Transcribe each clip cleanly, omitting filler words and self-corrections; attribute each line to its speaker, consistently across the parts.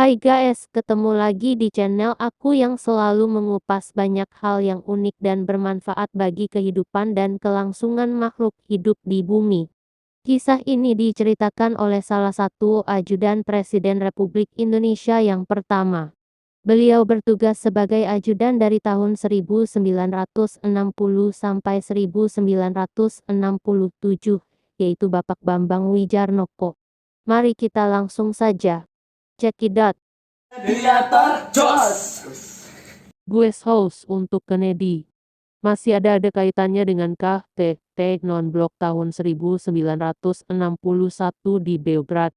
Speaker 1: Hai guys, ketemu lagi di channel aku yang selalu mengupas banyak hal yang unik dan bermanfaat bagi kehidupan dan kelangsungan makhluk hidup di bumi. Kisah ini diceritakan oleh salah satu ajudan Presiden Republik Indonesia yang pertama. Beliau bertugas sebagai ajudan dari tahun 1960 sampai 1967, yaitu Bapak Bambang Wijarnoko. Mari kita langsung saja. Check it out.
Speaker 2: Gladiator Jos.
Speaker 1: Guest house untuk Kennedy. Masih ada kaitannya dengan KTT non-blok tahun 1961 di Beograd.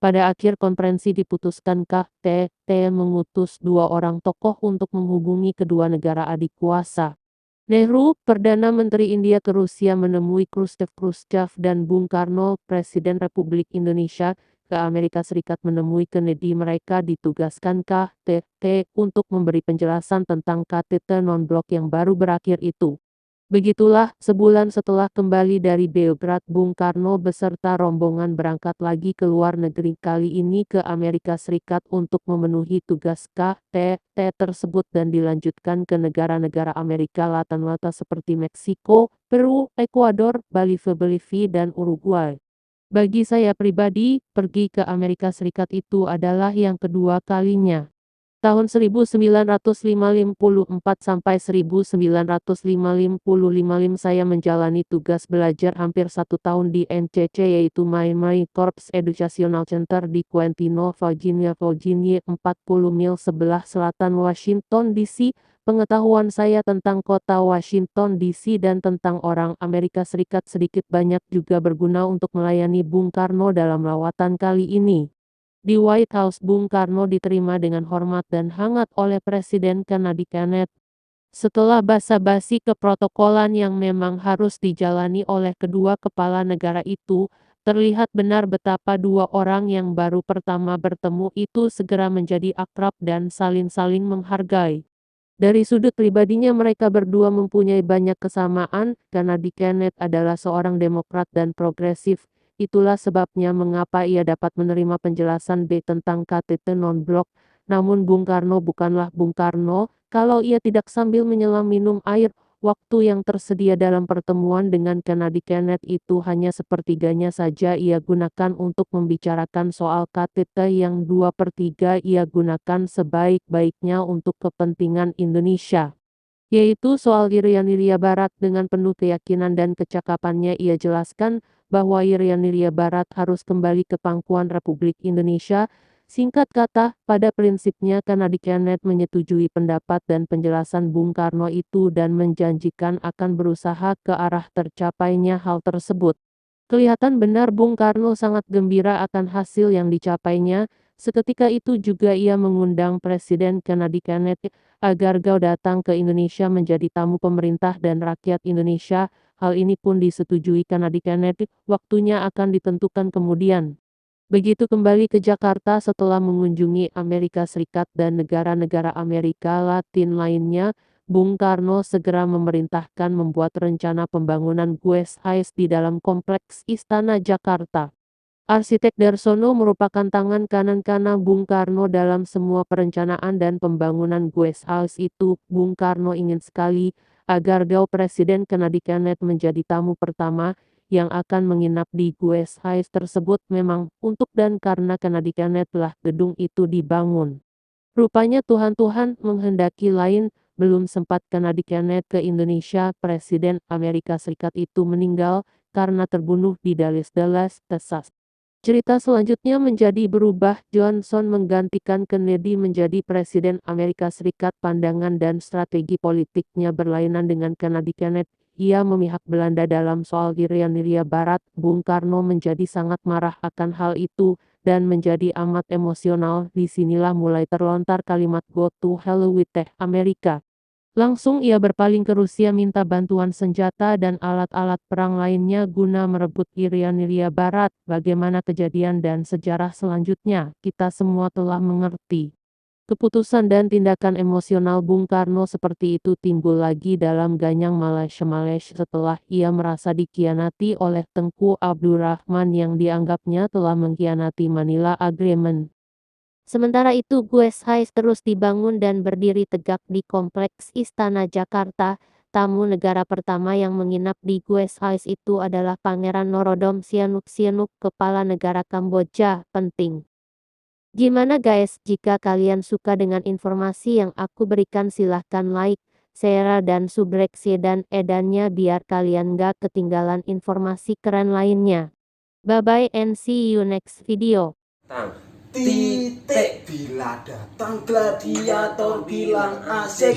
Speaker 1: Pada akhir konferensi diputuskan KTT mengutus dua orang tokoh untuk menghubungi kedua negara adik kuasa. Nehru, Perdana Menteri India ke Rusia menemui Khrushchev dan Bung Karno, Presiden Republik Indonesia, ke Amerika Serikat menemui Kennedy. Mereka ditugaskan KTT untuk memberi penjelasan tentang KTT non-blok yang baru berakhir itu. Begitulah, sebulan setelah kembali dari Beograd, Bung Karno beserta rombongan berangkat lagi ke luar negeri, kali ini ke Amerika Serikat untuk memenuhi tugas KTT tersebut dan dilanjutkan ke negara-negara Amerika Latin seperti Meksiko, Peru, Ekuador, Bolivia dan Uruguay. Bagi saya pribadi, pergi ke Amerika Serikat itu adalah yang kedua kalinya. Tahun 1954 sampai 1955 saya menjalani tugas belajar hampir 1 tahun di MCC, yaitu Miami Corps Educational Center di Quintino, Virginia 40 mil sebelah selatan Washington DC. Pengetahuan saya tentang kota Washington DC dan tentang orang Amerika Serikat sedikit banyak juga berguna untuk melayani Bung Karno dalam lawatan kali ini. Di White House, Bung Karno diterima dengan hormat dan hangat oleh Presiden Kennedy. Setelah basa-basi keprotokolan yang memang harus dijalani oleh kedua kepala negara itu, terlihat benar betapa dua orang yang baru pertama bertemu itu segera menjadi akrab dan saling-saling menghargai. Dari sudut pribadinya mereka berdua mempunyai banyak kesamaan, karena Kennedy adalah seorang demokrat dan progresif. Itulah sebabnya mengapa ia dapat menerima penjelasan B tentang KTT non-blok. Namun Bung Karno bukanlah Bung Karno kalau ia tidak sambil menyelam minum air. Waktu yang tersedia dalam pertemuan dengan Kennedy itu hanya sepertiganya saja ia gunakan untuk membicarakan soal KTT, yang 2/3 ia gunakan sebaik-baiknya untuk kepentingan Indonesia, yaitu soal Irian Ria Barat. Dengan penuh keyakinan dan kecakapannya ia jelaskan bahwa Irian Ria Barat harus kembali ke pangkuan Republik Indonesia. Singkat kata, pada prinsipnya Kennedy menyetujui pendapat dan penjelasan Bung Karno itu dan menjanjikan akan berusaha ke arah tercapainya hal tersebut. Kelihatan benar Bung Karno sangat gembira akan hasil yang dicapainya. Seketika itu juga ia mengundang Presiden Kennedy agar datang ke Indonesia menjadi tamu pemerintah dan rakyat Indonesia. Hal ini pun disetujui Kennedy. Waktunya akan ditentukan kemudian. Begitu kembali ke Jakarta setelah mengunjungi Amerika Serikat dan negara-negara Amerika Latin lainnya, Bung Karno segera memerintahkan membuat rencana pembangunan guest house di dalam kompleks Istana Jakarta. Arsitek Darsono merupakan tangan kanan Bung Karno dalam semua perencanaan dan pembangunan guest house itu. Bung Karno ingin sekali agar Presiden Kennedy menjadi tamu pertama yang akan menginap di guest house tersebut, memang untuk dan karena Kennedy telah gedung itu dibangun. Rupanya Tuhan menghendaki lain. Belum sempat Kennedy ke Indonesia, Presiden Amerika Serikat itu meninggal karena terbunuh di Dallas, Texas. Cerita selanjutnya menjadi berubah. Johnson menggantikan Kennedy menjadi Presiden Amerika Serikat. Pandangan dan strategi politiknya berlainan dengan Kennedy. Ia memihak Belanda dalam soal Irian Ria Barat. Bung Karno menjadi sangat marah akan hal itu dan menjadi amat emosional. Disinilah mulai terlontar kalimat "Go to hell with Amerika". Langsung ia berpaling ke Rusia minta bantuan senjata dan alat-alat perang lainnya guna merebut Irian Ria Barat. Bagaimana kejadian dan sejarah selanjutnya, kita semua telah mengerti. Keputusan dan tindakan emosional Bung Karno seperti itu timbul lagi dalam Ganyang Malaysia setelah ia merasa dikhianati oleh Tengku Abdurrahman yang dianggapnya telah mengkhianati Manila Agreement. Sementara itu Guest House terus dibangun dan berdiri tegak di Kompleks Istana Jakarta. Tamu negara pertama yang menginap di Guest House itu adalah Pangeran Norodom Sihanouk, Kepala Negara Kamboja. Penting. Gimana guys, jika kalian suka dengan informasi yang aku berikan silahkan like, share dan subscribe dan edannya biar kalian gak ketinggalan informasi keren lainnya. Bye bye and see you next video.
Speaker 2: Titik bila datang gladiator bilang asik.